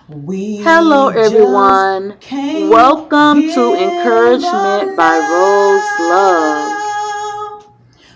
Hello, We just everyone. can't Welcome to give Encouragement by Rose Love. enough.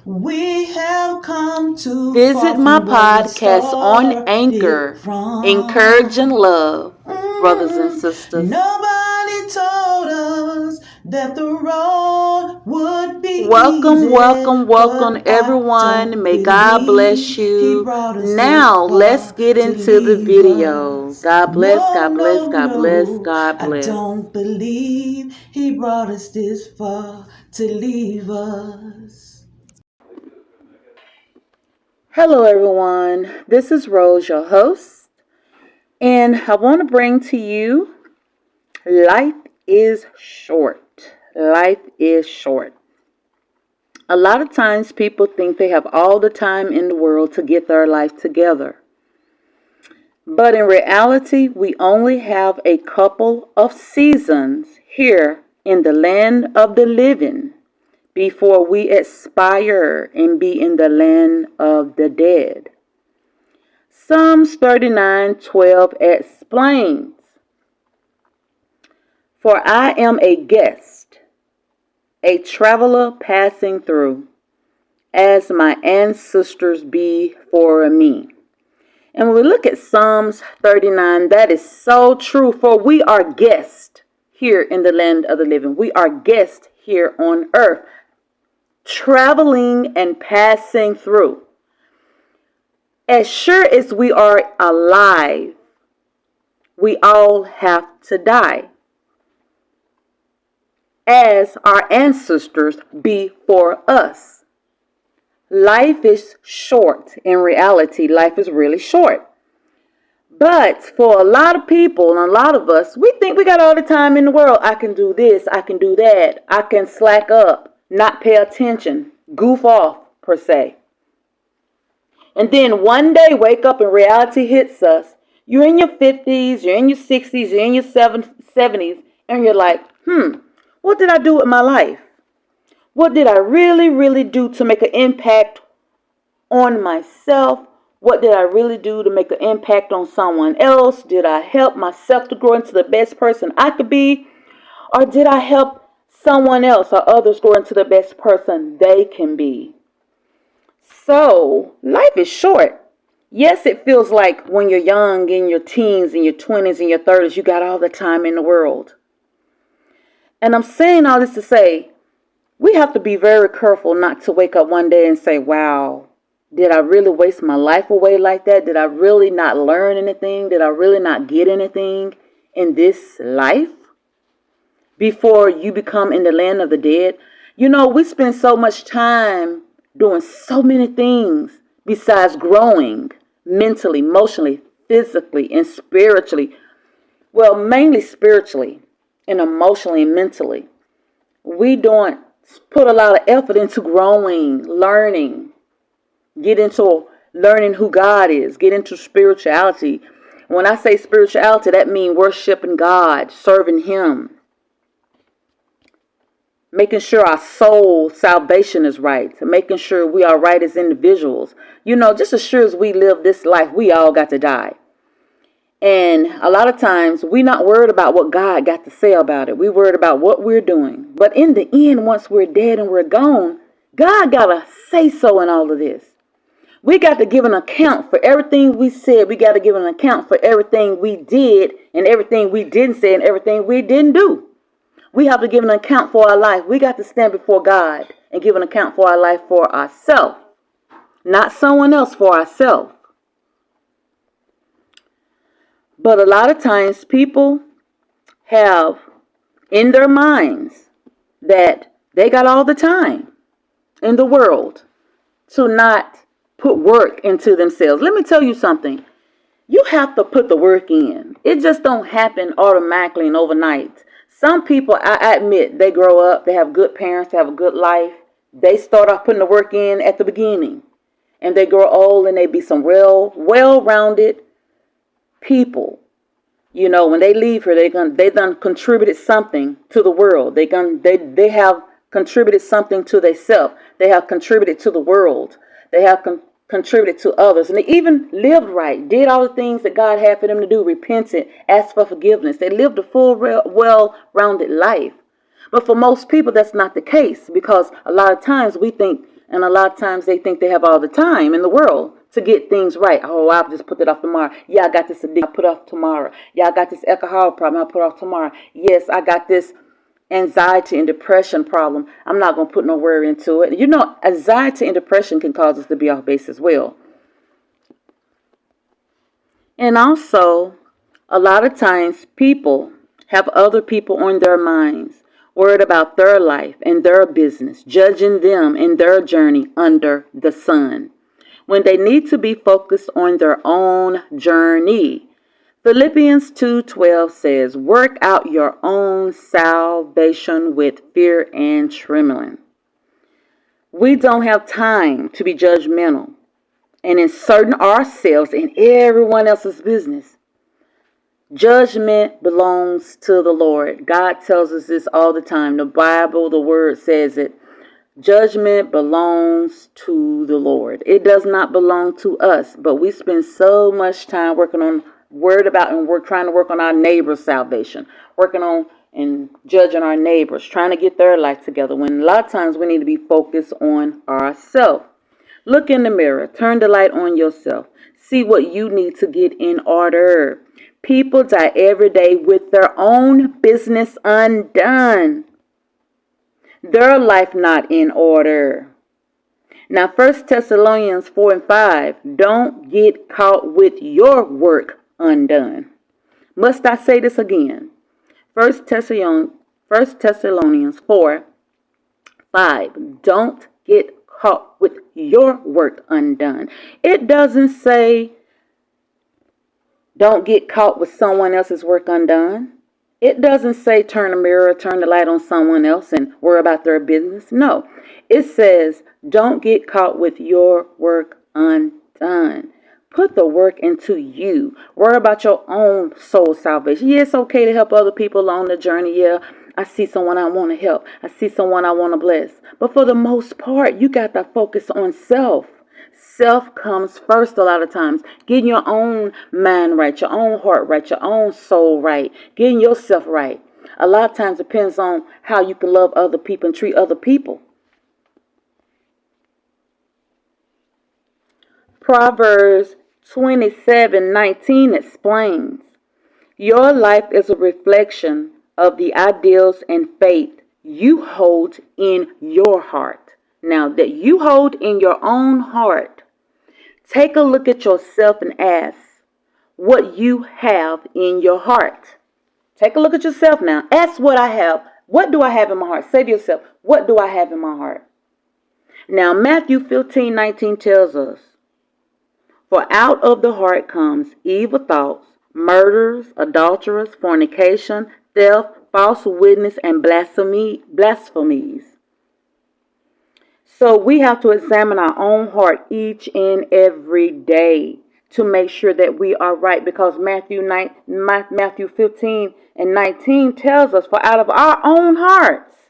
We have come too Visit far my from where we podcast on started Anchor, Encouraging from. Love, brothers and sisters. Nobody told us that the road would be Welcome, easy, welcome, welcome, but I everyone. don't May God bless believe He you. brought us this Now, let's far get to into the leave video. us. God bless, No, God bless, no, God bless, no, God I bless. don't believe He brought us this far to leave us. Hello, everyone. This is Rose, your host, and I want to bring to you life is short. Life is short. A lot of times people think they have all the time in the world to get their life together. But in reality, we only have a couple of seasons here in the land of the living before we expire and be in the land of the dead. Psalms 39:12 explains, "For I am a guest, a traveler passing through, as my ancestors be for me." And when we look at Psalms 39, that is so true, for we are guests here in the land of the living. We are guests here on earth, traveling and passing through. As sure as we are alive, we all have to die, as our ancestors before us. Life is short. In reality, life is really short. But for a lot of people and a lot of us, we think we got all the time in the world. I can do this, I can do that, I can slack up, not pay attention, goof off, per se. And then one day wake up and reality hits us. You're in your 50s, you're in your 60s, you're in your 70s, and you're like, what did I do with my life? What did I really, really do to make an impact on myself? What did I really do to make an impact on someone else? Did I help myself to grow into the best person I could be? Or did I help someone else or others grow into the best person they can be? So, life is short. Yes, it feels like when you're young, in your teens, in your 20s, in your 30s, you got all the time in the world. And I'm saying all this to say, we have to be very careful not to wake up one day and say, wow, did I really waste my life away like that? Did I really not learn anything? Did I really not get anything in this life before you become in the land of the dead? You know, we spend so much time doing so many things besides growing mentally, emotionally, physically, and spiritually. Well, mainly spiritually and emotionally and mentally. We don't put a lot of effort into growing, learning, get into learning who God is, get into spirituality. When I say spirituality, that means worshiping God, serving Him, making sure our soul salvation is right, making sure we are right as individuals. You know, just as sure as we live this life, we all got to die. And a lot of times we're not worried about what God got to say about it. We're worried about what we're doing. But in the end, once we're dead and we're gone, God got to say so in all of this. We got to give an account for everything we said. We got to give an account for everything we did and everything we didn't say and everything we didn't do. We have to give an account for our life. We got to stand before God and give an account for our life for ourselves, not someone else, for ourselves. But a lot of times people have in their minds that they got all the time in the world to not put work into themselves. Let me tell you something. You have to put the work in. It just don't happen automatically and overnight. Some people, I admit, they grow up, they have good parents, they have a good life. They start off putting the work in at the beginning. And they grow old and they be some real well-rounded people. You know, when they leave here, they done contributed something to the world. They have contributed something to themselves. They have contributed to the world. They have contributed to others, and they even lived right, did all the things that God had for them to do, repented, asked for forgiveness. They lived a full, well-rounded life. But for most people, that's not the case, because a lot of times we think, and a lot of times they think they have all the time in the world to get things right. Oh, I'll just put it off tomorrow. Yeah, I got this addiction, I'll put it off tomorrow. Yeah, I got this alcohol problem, I'll put it off tomorrow. Yes, I got this anxiety and depression problem. I'm not going to put no worry into it. You know, anxiety and depression can cause us to be off base as well. And also, a lot of times people have other people on their minds, worried about their life and their business, judging them in their journey under the sun, when they need to be focused on their own journey. Philippians 2:12 says, work out your own salvation with fear and trembling. We don't have time to be judgmental and inserting ourselves in everyone else's business. Judgment belongs to the Lord. God tells us this all the time. The Bible, the Word says it. Judgment belongs to the Lord. It does not belong to us, but we spend so much time worried about and we're trying to work on our neighbor's salvation, working on and judging our neighbors, trying to get their life together, when a lot of times we need to be focused on ourselves. Look in the mirror, turn the light on yourself, see what you need to get in order. People die every day with their own business undone, their life not in order. Now, 1 Thessalonians 4:5, don't get caught with your work undone. Must I say this again? 1 Thessalonians 4:5, don't get caught with your work undone. It doesn't say don't get caught with someone else's work undone. It doesn't say turn the mirror, turn the light on someone else and worry about their business. No, it says don't get caught with your work undone. Put the work into you. Worry about your own soul salvation. Yeah, it's okay to help other people along the journey. Yeah, I see someone I want to help. I see someone I want to bless. But for the most part, you got to focus on self. Self comes first a lot of times. Getting your own mind right, your own heart right, your own soul right, getting yourself right. A lot of times depends on how you can love other people and treat other people. Proverbs 27:19 explains, your life is a reflection of the ideals and faith you hold in your heart. Now, that you hold in your own heart, take a look at yourself and ask what you have in your heart. Take a look at yourself now. Ask what I have. What do I have in my heart? Say to yourself, what do I have in my heart? Now, Matthew 15:19 tells us, for out of the heart comes evil thoughts, murders, adulterers, fornication, theft, false witness, and blasphemies. So we have to examine our own heart each and every day to make sure that we are right, because Matthew 15:19 tells us, for out of our own hearts,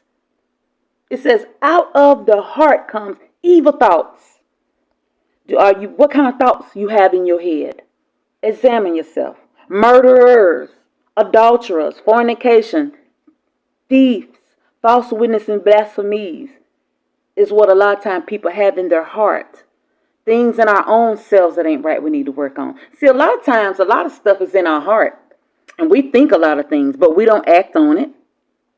it says, out of the heart comes evil thoughts. What kind of thoughts you have in your head? Examine yourself. Murderers, adulterers, fornication, thieves, false witness, and blasphemies is what a lot of times people have in their heart. Things in our own selves that ain't right we need to work on. See, a lot of times, a lot of stuff is in our heart. And we think a lot of things, but we don't act on it.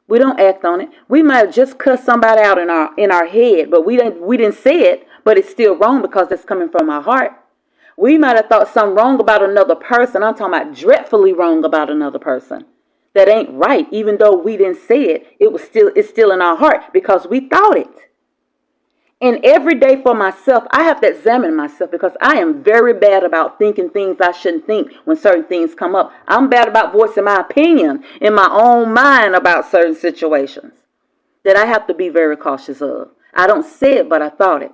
We don't act on it. We might have just cussed somebody out in our head, but we didn't say it, but it's still wrong because it's coming from our heart. We might have thought something wrong about another person. I'm talking about dreadfully wrong about another person. That ain't right. Even though we didn't say it, it's still in our heart because we thought it. And every day for myself, I have to examine myself, because I am very bad about thinking things I shouldn't think when certain things come up. I'm bad about voicing my opinion in my own mind about certain situations that I have to be very cautious of. I don't say it, but I thought it.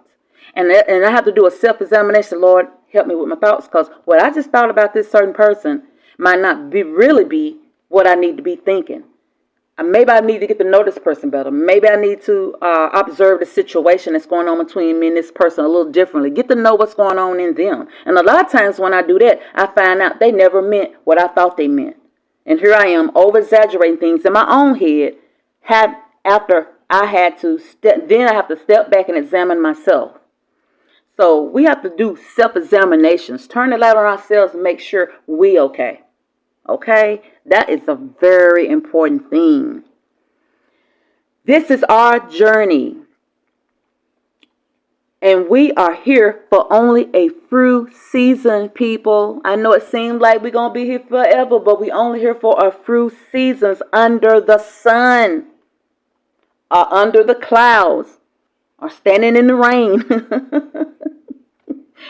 And I have to do a self-examination. Lord, help me with my thoughts, because what I just thought about this certain person might not really be what I need to be thinking. Maybe I need to get to know this person better. Maybe I need to observe the situation that's going on between me and this person a little differently. Get to know what's going on in them. And a lot of times when I do that, I find out they never meant what I thought they meant. And here I am over-exaggerating things in my own head. After I had to then I have to step back and examine myself. So we have to do self-examinations. Turn the light on ourselves and make sure we okay. Okay? That is a very important thing. This is our journey. And we are here for only a few seasons, people. I know it seems like we're going to be here forever, but we only here for a few seasons under the sun, or under the clouds, or standing in the rain.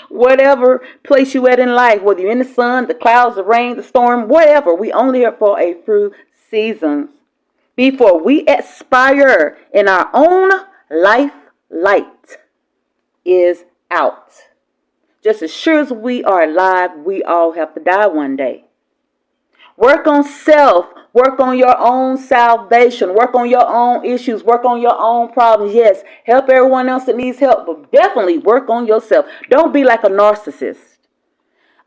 Whatever place you at in life, whether you're in the sun, the clouds, the rain, the storm, whatever, we only here for a few seasons before we expire in our own life light is out. Just as sure as we are alive, we all have to die one day. Work on self. Work on your own salvation. Work on your own issues. Work on your own problems. Yes, help everyone else that needs help, but definitely work on yourself. Don't be like a narcissist.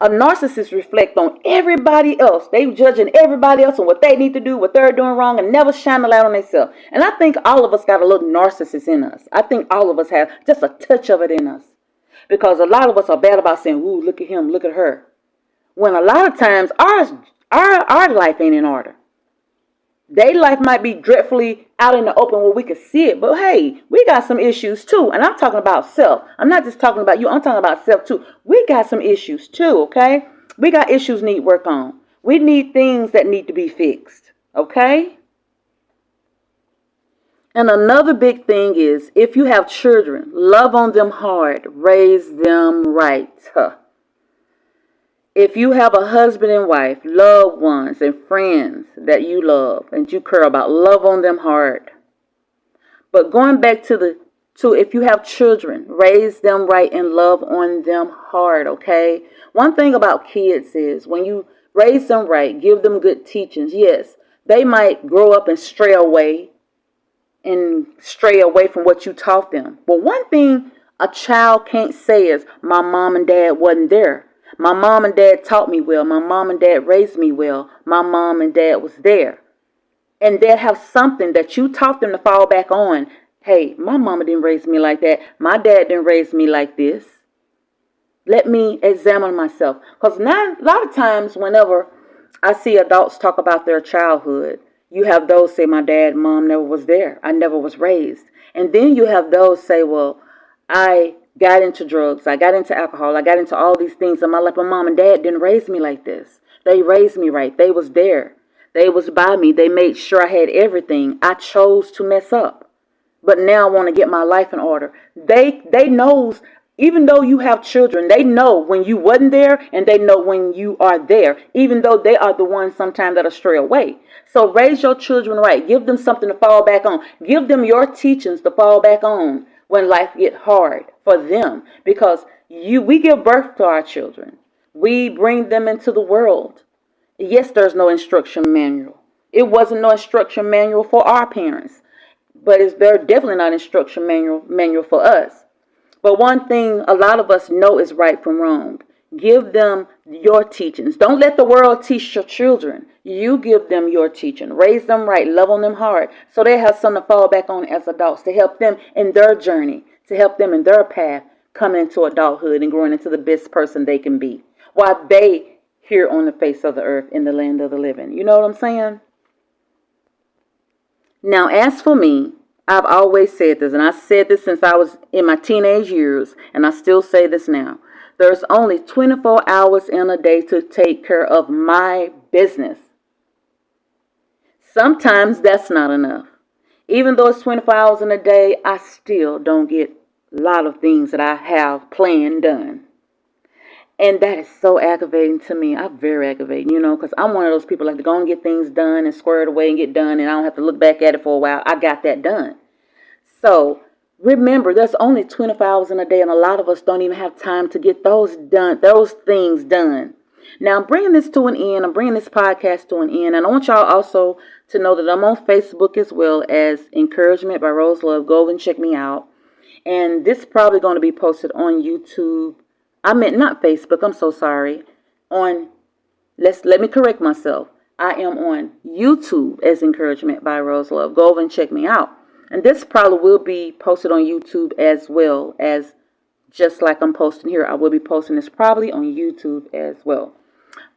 A narcissist reflects on everybody else. They judging everybody else on what they need to do, what they're doing wrong, and never shine a light on themselves. And I think all of us got a little narcissist in us. I think all of us have just a touch of it in us. Because a lot of us are bad about saying, ooh, look at him, look at her. When a lot of times our life ain't in order. Their life might be dreadfully out in the open where we can see it. But hey, we got some issues too. And I'm talking about self. I'm not just talking about you. I'm talking about self too. We got some issues too, okay? We got issues need work on. We need things that need to be fixed, okay? And another big thing is, if you have children, love on them hard. Raise them right. If you have a husband and wife, loved ones and friends that you love and you care about, love on them hard. But going back to if you have children, raise them right and love on them hard, okay? One thing about kids is when you raise them right, give them good teachings, yes, they might grow up and stray away from what you taught them. But one thing a child can't say is, my mom and dad wasn't there. My mom and dad taught me well. My mom and dad raised me well. My mom and dad was there. And they'll have something that you taught them to fall back on. Hey, my mama didn't raise me like that. My dad didn't raise me like this. Let me examine myself. Because now, a lot of times whenever I see adults talk about their childhood, you have those say, my dad and mom never was there. I never was raised. And then you have those say, well, I got into drugs, I got into alcohol, I got into all these things in my life. My mom and dad didn't raise me like this. They raised me right. They was there. They was by me. They made sure I had everything. I chose to mess up. But now I want to get my life in order. They knows, even though you have children, they know when you wasn't there and they know when you are there, even though they are the ones sometimes that are stray away. So raise your children right. Give them something to fall back on. Give them your teachings to fall back on when life get hard for them, because we give birth to our children. We bring them into the world. Yes, there's no instruction manual. It wasn't no instruction manual for our parents, but they're definitely not instruction manual for us. But one thing a lot of us know is right from wrong. Give them your teachings. Don't let the world teach your children. You give them your teaching. Raise them right. Love on them hard. So they have something to fall back on as adults to help them in their journey, to help them in their path coming into adulthood and growing into the best person they can be while they here on the face of the earth in the land of the living. You know what I'm saying? Now, as for me, I've always said this, and I said this since I was in my teenage years, and I still say this now. There's only 24 hours in a day to take care of my business. Sometimes that's not enough. Even though it's 24 hours in a day, I still don't get a lot of things that I have planned done. And that is so aggravating to me. I'm very aggravating, because I'm one of those people like to go and get things done and square it away and get done, and I don't have to look back at it for a while. I got that done. So remember, there's only 24 hours in a day, and a lot of us don't even have time to get those things done. Now, I'm bringing this to an end. I'm bringing this podcast to an end. And I want y'all also to know that I'm on Facebook as well as Encouragement by Rose Love. Go and check me out. And this is probably going to be posted on YouTube. I meant not Facebook. I'm so sorry. Let me correct myself. I am on YouTube as Encouragement by Rose Love. Go over and check me out. And this probably will be posted on YouTube as well as just like I'm posting here. I will be posting this probably on YouTube as well.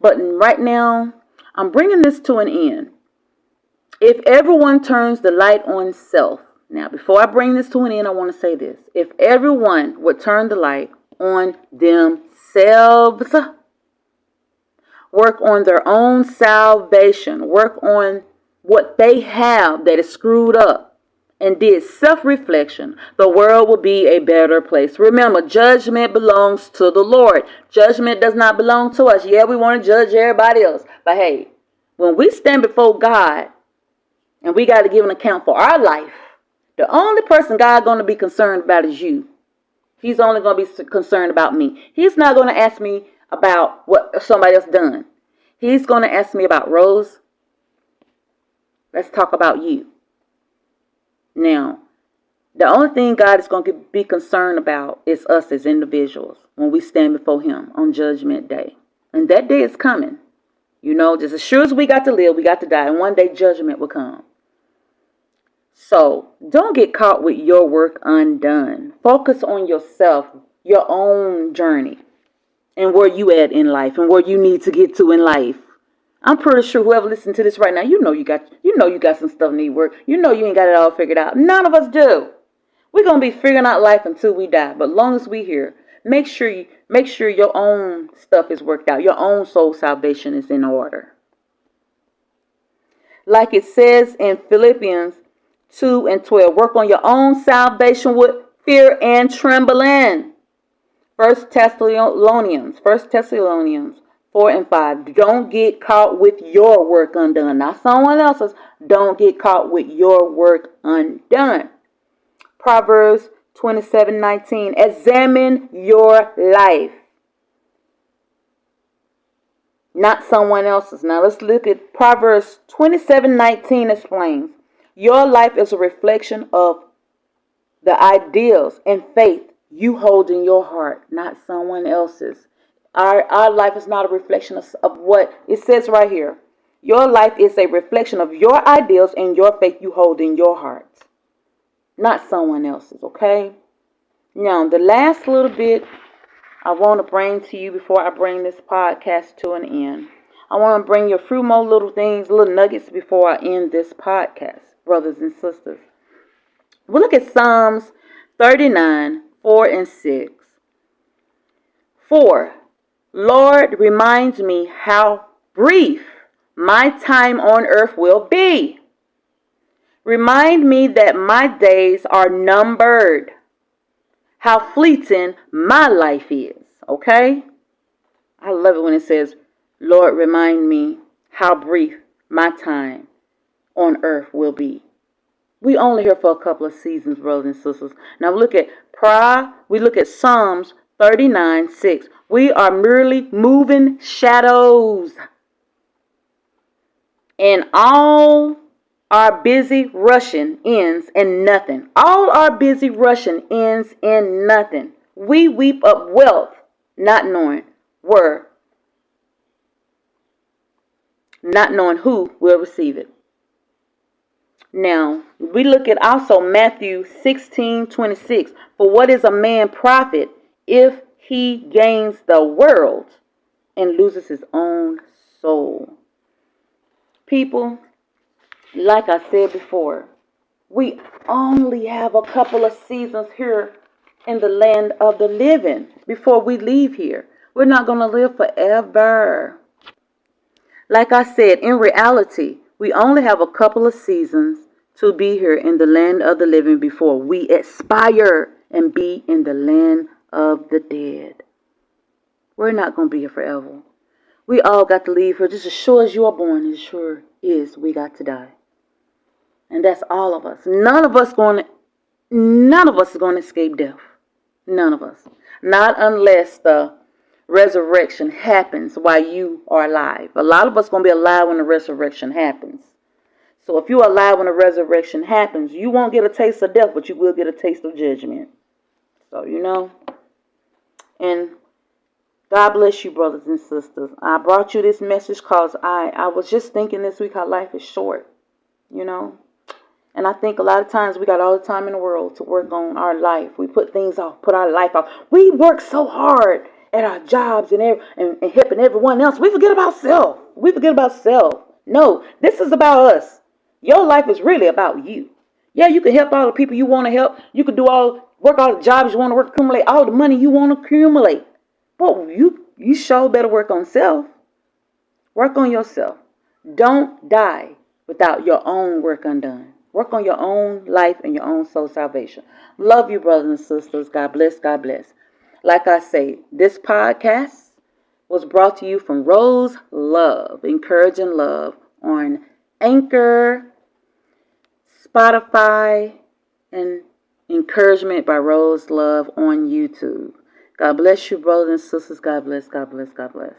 But right now, I'm bringing this to an end. If everyone turns the light on self. Now, before I bring this to an end, I want to say this. If everyone would turn the light on themselves, work on their own salvation, work on what they have that is screwed up, and did self-reflection, the world will be a better place. Remember, judgment belongs to the Lord. Judgment does not belong to us. Yeah, we want to judge everybody else. But hey, when we stand before God and we got to give an account for our life, the only person God going to be concerned about is you. He's only going to be concerned about me. He's not going to ask me about what somebody else done. He's going to ask me about Rose. Let's talk about you. Now, the only thing God is going to be concerned about is us as individuals when we stand before Him on Judgment Day. And that day is coming. You know, just as sure as we got to live, we got to die. And one day judgment will come. So, don't get caught with your work undone. Focus on yourself, your own journey, and where you at in life and where you need to get to in life. I'm pretty sure whoever listening to this right now, you know you got some stuff need work. You know you ain't got it all figured out. None of us do. We're gonna be figuring out life until we die. But long as we here, make sure your own stuff is worked out. Your own soul salvation is in order. Like it says in Philippians 2:12, work on your own salvation with fear and trembling. 1 Thessalonians 4:5. Don't get caught with your work undone. Not someone else's. Don't get caught with your work undone. Proverbs 27:19. Examine your life. Not someone else's. Now let's look at Proverbs 27:19 explains. Your life is a reflection of the ideals and faith you hold in your heart, not someone else's. Our life is not a reflection of what it says right here. Your life is a reflection of your ideals and your faith you hold in your heart, not someone else's, okay? Now, the last little bit I want to bring to you before I bring this podcast to an end. I want to bring you a few more little things, little nuggets before I end this podcast, brothers and sisters. We'll look at Psalms 39:4-6. 4. Lord, reminds me how brief my time on earth will be. Remind me that my days are numbered. How fleeting my life is. Okay? I love it when it says, Lord, remind me how brief my time on earth will be. We only here for a couple of seasons, brothers and sisters. Now we look at Psalms 39:6. We are merely moving shadows. And all our busy rushing ends in nothing. All our busy rushing ends in nothing. We weep up wealth, not knowing who will receive it. Now, we look at also Matthew 16:26. For what is a man profit if he gains the world and loses his own soul? People, like I said before, we only have a couple of seasons here in the land of the living before we leave here. We're not going to live forever. Like I said, in reality, we only have a couple of seasons to be here in the land of the living before we expire and be in the land of the dead. We're not going to be here forever. We all got to leave here just as sure as you are born, as sure is we got to die. And that's all of us. None of us is going to escape death. None of us. Not unless the resurrection happens while you are alive. A lot of us going to be alive when the resurrection happens. So if you're alive when the resurrection happens, you won't get a taste of death, but you will get a taste of judgment. So, and God bless you, brothers and sisters. I brought you this message because I was just thinking this week how life is short, And I think a lot of times we got all the time in the world to work on our life. We put things off, put our life off. We work so hard at our jobs and helping everyone else. We forget about self. No, this is about us. Your life is really about you. Yeah, you can help all the people you want to help. You can work all the jobs you want to work, accumulate all the money you want to accumulate. But you sure better work on self. Work on yourself. Don't die without your own work undone. Work on your own life and your own soul salvation. Love you, brothers and sisters. God bless. God bless. Like I say, this podcast was brought to you from Rose Love, Encouraging Love, on Anchor, Spotify, and Encouragement by Rose Love on YouTube. God bless you, brothers and sisters. God bless. God bless. God bless.